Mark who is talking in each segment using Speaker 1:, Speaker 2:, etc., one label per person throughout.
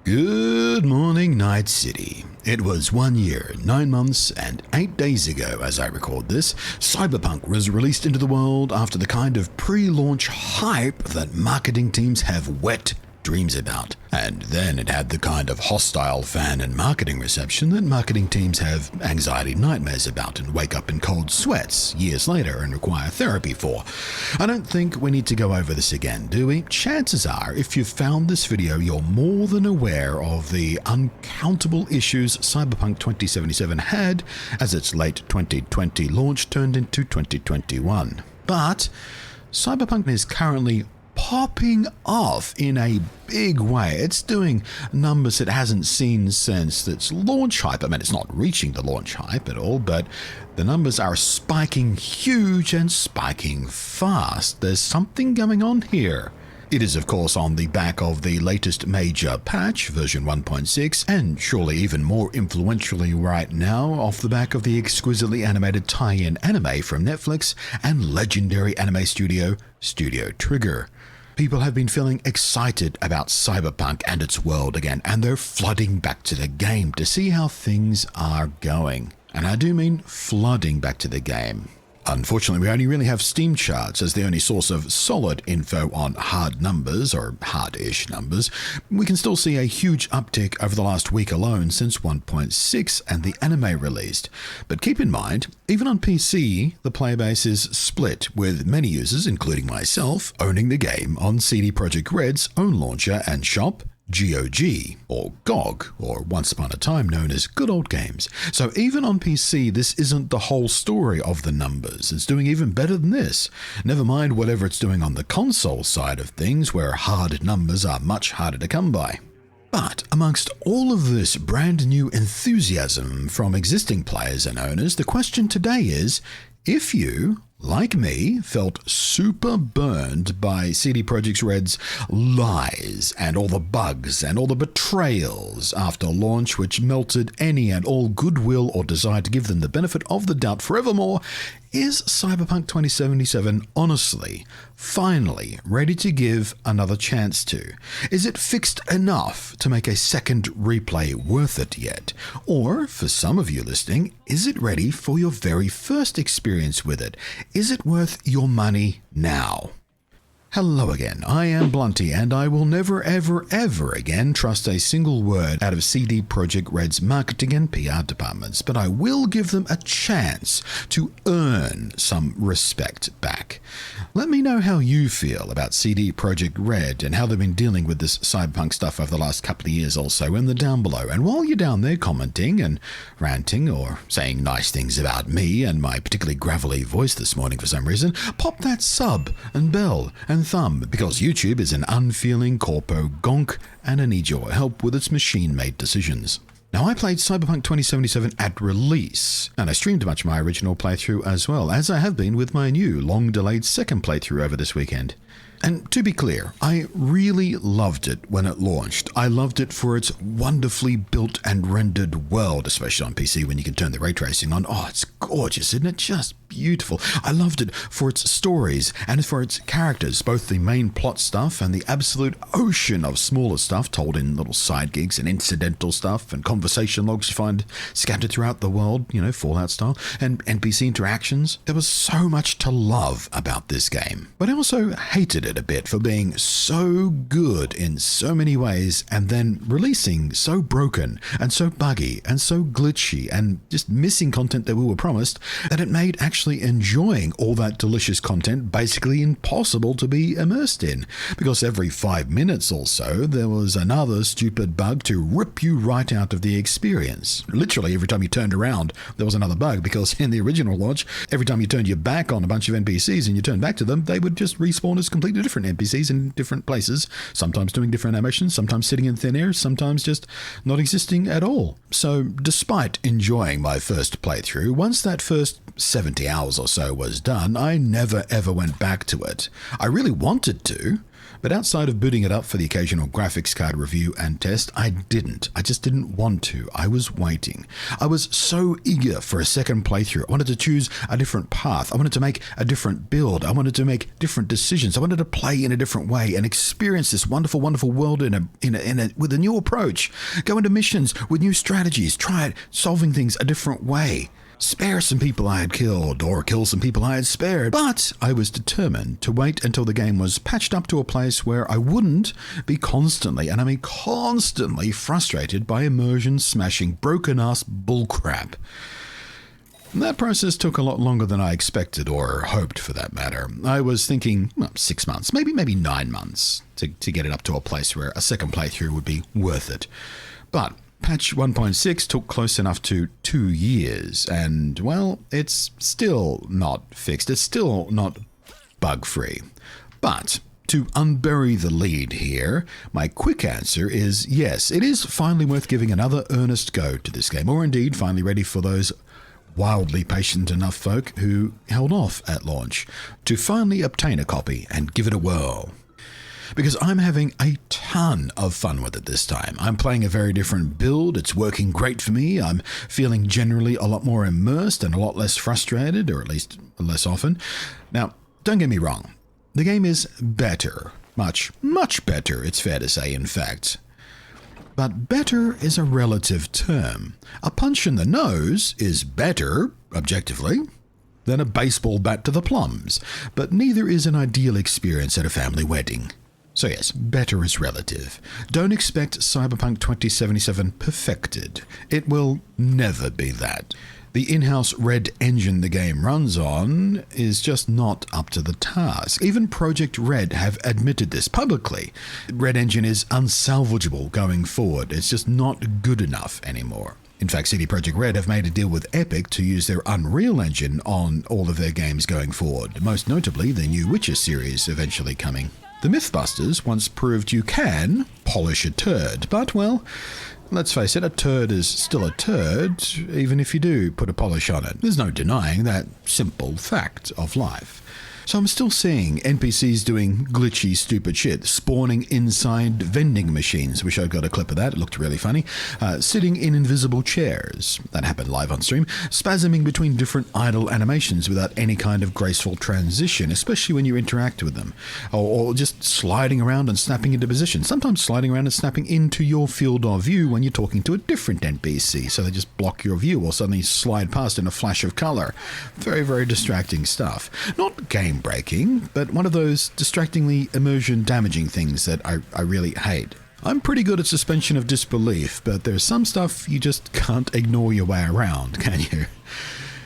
Speaker 1: Good morning, Night City. It was 1 year, 9 months, and 8 days ago as I record this, Cyberpunk was released into the world after the kind of pre-launch hype that marketing teams have wet dreams about. And then it had the kind of hostile fan and marketing reception that marketing teams have anxiety nightmares about and wake up in cold sweats years later and require therapy for. I don't think we need to go over this again, do we? Chances are, if you've found this video, you're more than aware of the uncountable issues Cyberpunk 2077 had as its late 2020 launch turned into 2021. But Cyberpunk is currently popping off in a big way. It's doing numbers it hasn't seen since its launch hype. I mean, it's not reaching the launch hype at all, but the numbers are spiking huge and spiking fast. There's something going on here. It is, of course, on the back of the latest major patch, version 1.6, and surely even more influentially right now, off the back of the exquisitely animated tie-in anime from Netflix and legendary anime studio, Studio Trigger. People have been feeling excited about Cyberpunk and its world again, and they're flooding back to the game to see how things are going. And I do mean flooding back to the game. Unfortunately, we only really have Steam charts as the only source of solid info on hard numbers, or hard-ish numbers. We can still see a huge uptick over the last week alone since 1.6 and the anime released. But keep in mind, even on PC, the player base is split, with many users, including myself, owning the game on CD Projekt Red's own launcher and shop, GOG, or GOG, or once upon a time known as Good Old Games. So even on PC, this isn't the whole story of the numbers. It's doing even better than this. Never mind whatever it's doing on the console side of things, where hard numbers are much harder to come by. But amongst all of this brand new enthusiasm from existing players and owners, the question today is, if you, like me, felt super burned by CD Projekt Red's lies and all the bugs and all the betrayals after launch, which melted any and all goodwill or desire to give them the benefit of the doubt forevermore, is Cyberpunk 2077 honestly, finally ready to give another chance to? Is it fixed enough to make a second replay worth it yet? Or, for some of you listening, is it ready for your very first experience with it? Is it worth your money now? Hello again, I am Blunty, and I will never ever again trust a single word out of CD Projekt Red's marketing and PR departments, but I will give them a chance to earn some respect back. Let me know how you feel about CD Projekt Red and how they've been dealing with this Cyberpunk stuff over the last couple of years also in the down below. And while you're down there commenting and ranting or saying nice things about me and my particularly gravelly voice this morning for some reason, pop that sub and bell and thumb, because YouTube is an unfeeling corpo gonk and I need your help with its machine-made decisions. Now, I played Cyberpunk 2077 at release, and I streamed much of my original playthrough as well, as I have been with my new, long-delayed second playthrough over this weekend. And to be clear, I really loved it when it launched. I loved it for its wonderfully built and rendered world, especially on PC when you can turn the ray tracing on. Oh, it's gorgeous, isn't it? Just beautiful. I loved it for its stories and for its characters, both the main plot stuff and the absolute ocean of smaller stuff told in little side gigs and incidental stuff and conversation logs you find scattered throughout the world, you know, Fallout style, and NPC interactions. There was so much to love about this game, but I also hated it a bit for being so good in so many ways and then releasing so broken and so buggy and so glitchy and just missing content that we were promised that it made actually enjoying all that delicious content basically impossible to be immersed in, because every 5 minutes or so there was another stupid bug to rip you right out of the experience. Literally every time you turned around there was another bug, because in the original launch every time you turned your back on a bunch of NPCs and you turned back to them, they would just respawn as completely different NPCs in different places, sometimes doing different animations, sometimes sitting in thin air, sometimes just not existing at all. So despite enjoying my first playthrough, once that first 70 hours or so was done, I never ever went back to it. I really wanted to. But outside of booting it up for the occasional graphics card review and test, I just didn't want to. I was waiting. I was so eager for a second playthrough. I wanted to choose a different path. I wanted to make a different build. I wanted to make different decisions. I wanted to play in a different way and experience this wonderful, wonderful world with a new approach. Go into missions with new strategies. Try solving things a different way. Spare some people I had killed, or kill some people I had spared. But I was determined to wait until the game was patched up to a place where I wouldn't be constantly, and I mean constantly, frustrated by immersion-smashing, broken-ass bullcrap. That process took a lot longer than I expected, or hoped for that matter. I was thinking 6 months, maybe 9 months, to get it up to a place where a second playthrough would be worth it. But patch 1.6 took close enough to 2 years, and, well, it's still not fixed. It's still not bug-free. But to unbury the lead here, my quick answer is yes, it is finally worth giving another earnest go to this game, or indeed finally ready for those wildly patient enough folk who held off at launch to finally obtain a copy and give it a whirl. Because I'm having a ton of fun with it this time. I'm playing a very different build. It's working great for me. I'm feeling generally a lot more immersed and a lot less frustrated, or at least less often. Now, don't get me wrong. The game is better. Much, much better, it's fair to say, in fact. But better is a relative term. A punch in the nose is better, objectively, than a baseball bat to the plums. But neither is an ideal experience at a family wedding. So yes, better is relative. Don't expect Cyberpunk 2077 perfected. It will never be that. The in-house Red engine the game runs on is just not up to the task. Even Project Red have admitted this publicly. Red engine is unsalvageable going forward. It's just not good enough anymore. In fact, CD Projekt Red have made a deal with Epic to use their Unreal Engine on all of their games going forward, most notably the new Witcher series eventually coming. The Mythbusters once proved you can polish a turd, but, well, let's face it, a turd is still a turd, even if you do put a polish on it. There's no denying that simple fact of life. So I'm still seeing NPCs doing glitchy, stupid shit, spawning inside vending machines. Wish I'd got a clip of that, it looked really funny. Sitting in invisible chairs. That happened live on stream. Spasming between different idle animations without any kind of graceful transition, especially when you interact with them. Or just sliding around and snapping into position. Sometimes sliding around and snapping into your field of view when you're talking to a different NPC, so they just block your view or suddenly slide past in a flash of color. Very, very distracting stuff. Not game breaking, but one of those distractingly immersion damaging things that I really hate. I'm pretty good at suspension of disbelief, but there's some stuff you just can't ignore your way around, can you?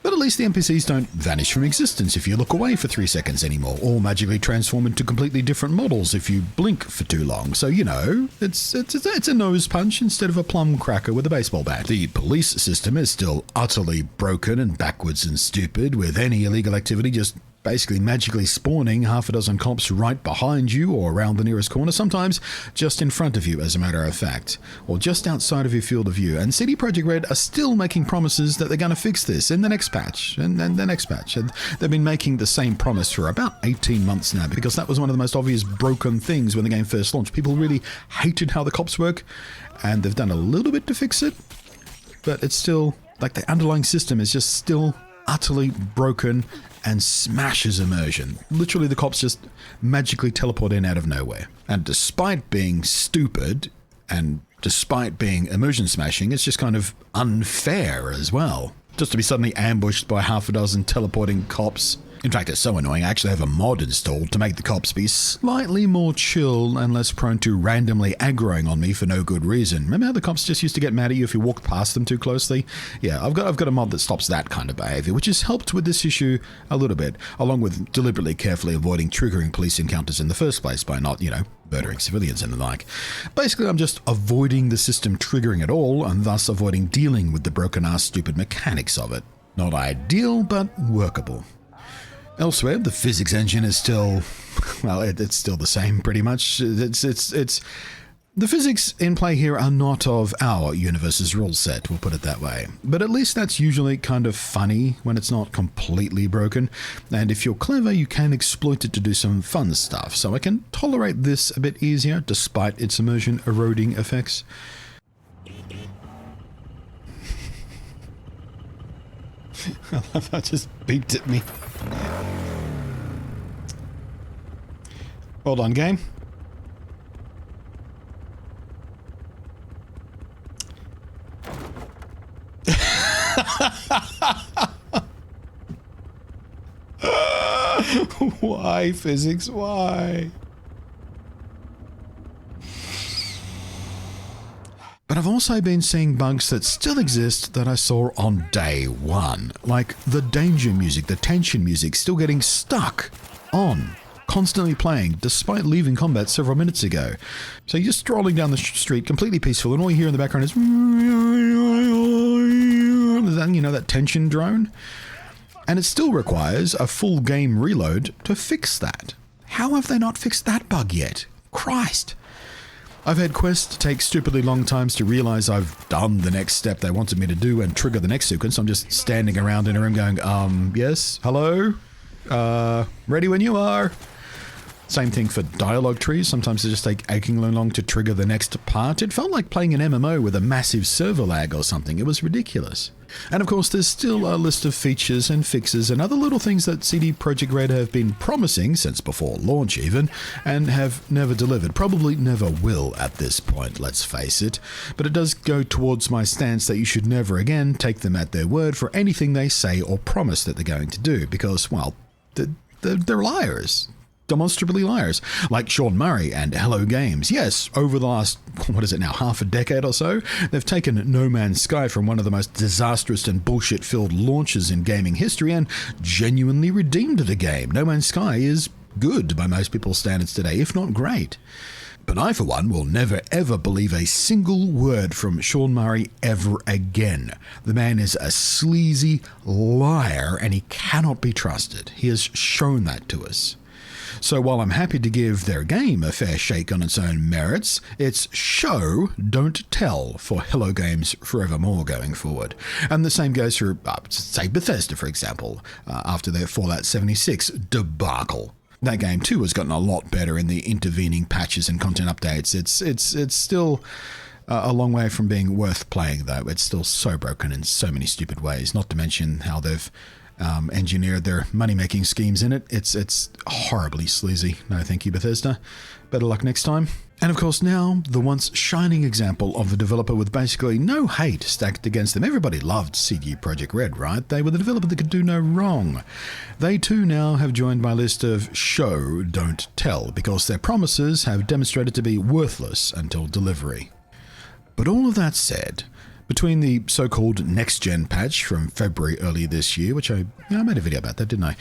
Speaker 1: But at least the NPCs don't vanish from existence if you look away for 3 seconds anymore, or magically transform into completely different models if you blink for too long. So, you know, it's a nose punch instead of a plum cracker with a baseball bat. The police system is still utterly broken and backwards and stupid, with any illegal activity just basically magically spawning half a dozen cops right behind you or around the nearest corner, sometimes just in front of you, as a matter of fact, or just outside of your field of view. And CD Projekt Red are still making promises that they're going to fix this in the next patch, and then the next patch. And they've been making the same promise for about 18 months now, because that was one of the most obvious broken things when the game first launched. People really hated how the cops work, and they've done a little bit to fix it, but it's still, like, the underlying system is just still utterly broken and smashes immersion. Literally, the cops just magically teleport in out of nowhere. And despite being stupid, and despite being immersion smashing, it's just kind of unfair as well. Just to be suddenly ambushed by half a dozen teleporting cops. In fact, it's so annoying, I actually have a mod installed to make the cops be slightly more chill and less prone to randomly aggroing on me for no good reason. Remember how the cops just used to get mad at you if you walked past them too closely? Yeah, I've got a mod that stops that kind of behavior, which has helped with this issue a little bit, along with deliberately carefully avoiding triggering police encounters in the first place by not, murdering civilians and the like. Basically, I'm just avoiding the system triggering at all, and thus avoiding dealing with the broken-ass stupid mechanics of it. Not ideal, but workable. Elsewhere, the physics engine is still, well, it's still the same pretty much. It's The physics in play here are not of our universe's rule set, we'll put it that way. But at least that's usually kind of funny when it's not completely broken, and if you're clever you can exploit it to do some fun stuff, so I can tolerate this a bit easier despite its immersion eroding effects. I love that just beeped at me. Hold on, game. Why, physics? Why? But I've also been seeing bugs that still exist that I saw on day one, like the danger music, the tension music still getting stuck on, constantly playing despite leaving combat several minutes ago. So you're just strolling down the street completely peaceful and all you hear in the background is, you know, that tension drone? And it still requires a full game reload to fix that. How have they not fixed that bug yet? Christ! I've had quests take stupidly long times to realize I've done the next step they wanted me to do and trigger the next sequence. I'm just standing around in a room going, yes, hello? Ready when you are. Same thing for dialogue trees. Sometimes they just take achingly long to trigger the next part. It felt like playing an MMO with a massive server lag or something. It was ridiculous. And of course, there's still a list of features and fixes and other little things that CD Projekt Red have been promising since before launch even, and have never delivered. Probably never will at this point, let's face it. But it does go towards my stance that you should never again take them at their word for anything they say or promise that they're going to do, because, well, they're liars. Demonstrably liars, like Sean Murray and Hello Games. Yes, over the last, what is it now, half a decade or so, they've taken No Man's Sky from one of the most disastrous and bullshit-filled launches in gaming history and genuinely redeemed the game. No Man's Sky is good by most people's standards today, if not great. But I, for one, will never ever believe a single word from Sean Murray ever again. The man is a sleazy liar and he cannot be trusted. He has shown that to us. So while I'm happy to give their game a fair shake on its own merits, it's show, don't tell for Hello Games forevermore going forward. And the same goes for, say, Bethesda, for example, after their Fallout 76 debacle. That game too has gotten a lot better in the intervening patches and content updates. It's still a long way from being worth playing, though. It's still so broken in so many stupid ways, not to mention how they've engineered their money-making schemes in it. It's horribly sleazy. No thank you, Bethesda. Better luck next time. And of course now, the once shining example of a developer with basically no hate stacked against them. Everybody loved CD Projekt Red, right? They were the developer that could do no wrong. They too now have joined my list of show, don't tell, because their promises have demonstrated to be worthless until delivery. But all of that said, between the so-called next-gen patch from February earlier this year, which I made a video about that, didn't I?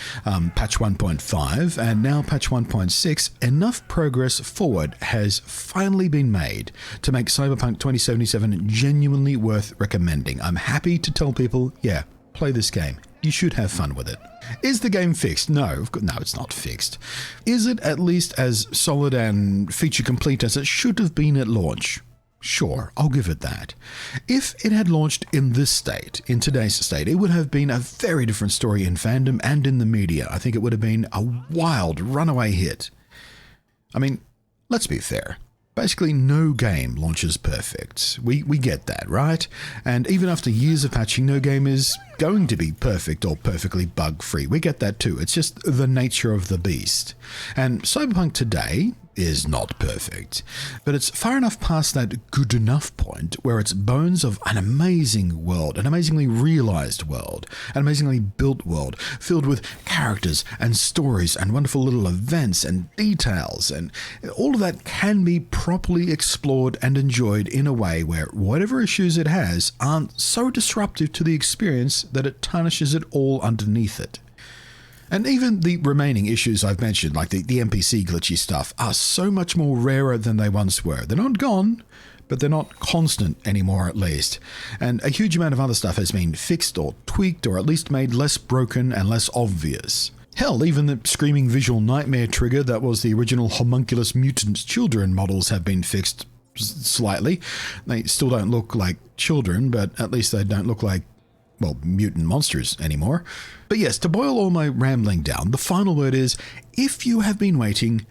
Speaker 1: Patch 1.5 and now patch 1.6, enough progress forward has finally been made to make Cyberpunk 2077 genuinely worth recommending. I'm happy to tell people, yeah, play this game. You should have fun with it. Is the game fixed? No, it's not fixed. Is it at least as solid and feature complete as it should have been at launch? Sure, I'll give it that. If it had launched in this state, in today's state, it would have been a very different story in fandom and in the media. I think it would have been a wild runaway hit. I mean, let's be fair. Basically, no game launches perfect. We get that, right? And even after years of patching, no game is going to be perfect or perfectly bug-free. We get that too. It's just the nature of the beast. And Cyberpunk today is not perfect, but it's far enough past that good enough point where it's bones of an amazing world, an amazingly realized world, an amazingly built world, filled with characters and stories and wonderful little events and details, and all of that can be properly explored and enjoyed in a way where whatever issues it has aren't so disruptive to the experience that it tarnishes it all underneath it. And even the remaining issues I've mentioned, like the NPC glitchy stuff, are so much more rarer than they once were. They're not gone, but they're not constant anymore at least. And a huge amount of other stuff has been fixed or tweaked or at least made less broken and less obvious. Hell, even the screaming visual nightmare trigger that was the original homunculus mutant children models have been fixed slightly. They still don't look like children, but at least they don't look like, well, mutant monsters anymore. But yes, to boil all my rambling down, the final word is, if you have been waiting,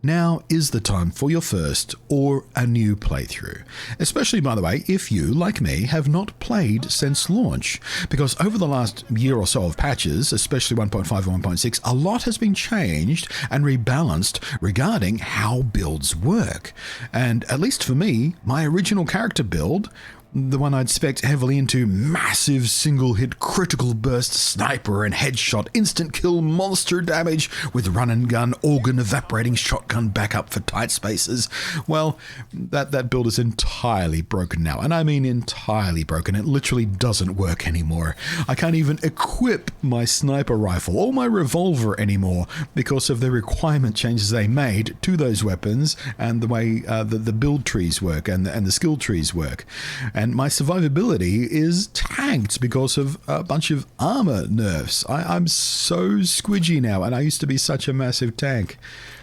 Speaker 1: now is the time for your first or a new playthrough. Especially, by the way, if you, like me, have not played since launch. Because over the last year or so of patches, especially 1.5 and 1.6, a lot has been changed and rebalanced regarding how builds work. And at least for me, my original character build, the one I'd spec'd heavily into, massive single-hit critical burst sniper and headshot instant kill monster damage with run and gun organ evaporating shotgun backup for tight spaces. Well, that build is entirely broken now, and I mean entirely broken. It literally doesn't work anymore. I can't even equip my sniper rifle or my revolver anymore because of the requirement changes they made to those weapons and the way the build trees work and the skill trees work. And my survivability is tanked because of a bunch of armor nerfs. I'm so squidgy now, and I used to be such a massive tank.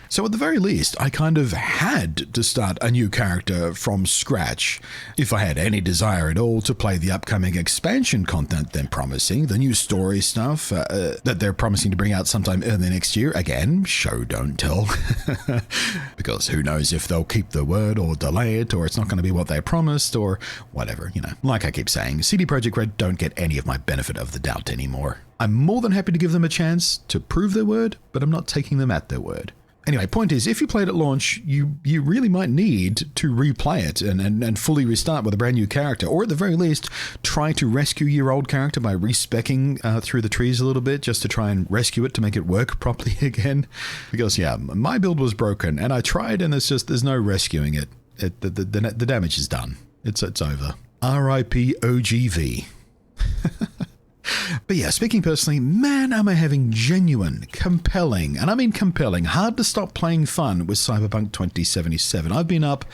Speaker 1: So at the very least, I kind of had to start a new character from scratch. If I had any desire at all to play the upcoming expansion content they're promising, the new story stuff that they're promising to bring out sometime early next year. Again, show don't tell. Because who knows if they'll keep the word or delay it, or it's not going to be what they promised, or whatever, you know. Like I keep saying, CD Projekt Red don't get any of my benefit of the doubt anymore. I'm more than happy to give them a chance to prove their word, but I'm not taking them at their word. Anyway, point is, if you played at launch, you really might need to replay it and fully restart with a brand new character, or at the very least, try to rescue your old character by respecking through the trees a little bit, just to try and rescue it to make it work properly again. Because, yeah, my build was broken, and I tried, and there's no rescuing it. The damage is done. It's over. R.I.P. OGV. But yeah, speaking personally, man, am I having genuine, compelling, and I mean compelling, hard to stop playing fun with Cyberpunk 2077. I've been up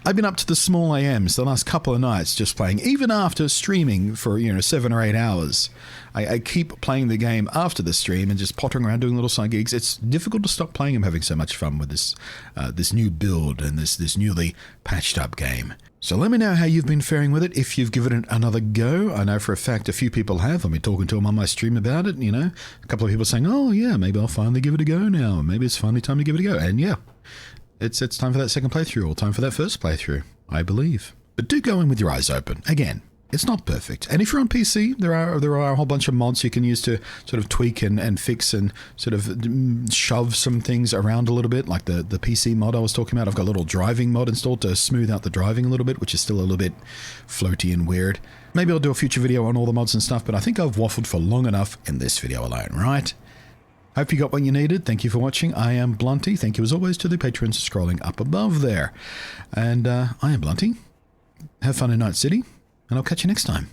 Speaker 1: to the small AMs the last couple of nights just playing, even after streaming for 7 or 8 hours. I keep playing the game after the stream and just pottering around doing little side gigs. It's difficult to stop playing. I'm having so much fun with this new build and this newly patched up game. So let me know how you've been faring with it, if you've given it another go. I know for a fact a few people have. I've been talking to them on my stream about it, A couple of people saying, oh yeah, maybe I'll finally give it a go now. Maybe it's finally time to give it a go. And yeah, it's time for that second playthrough, or time for that first playthrough, I believe. But do go in with your eyes open. Again, it's not perfect. And if you're on PC, there are a whole bunch of mods you can use to sort of tweak and fix and sort of shove some things around a little bit, like the PC mod I was talking about. I've got a little driving mod installed to smooth out the driving a little bit, which is still a little bit floaty and weird. Maybe I'll do a future video on all the mods and stuff, but I think I've waffled for long enough in this video alone, right? Hope you got what you needed. Thank you for watching. I am Blunty. Thank you as always to the patrons scrolling up above there. And I am Blunty. Have fun in Night City, and I'll catch you next time.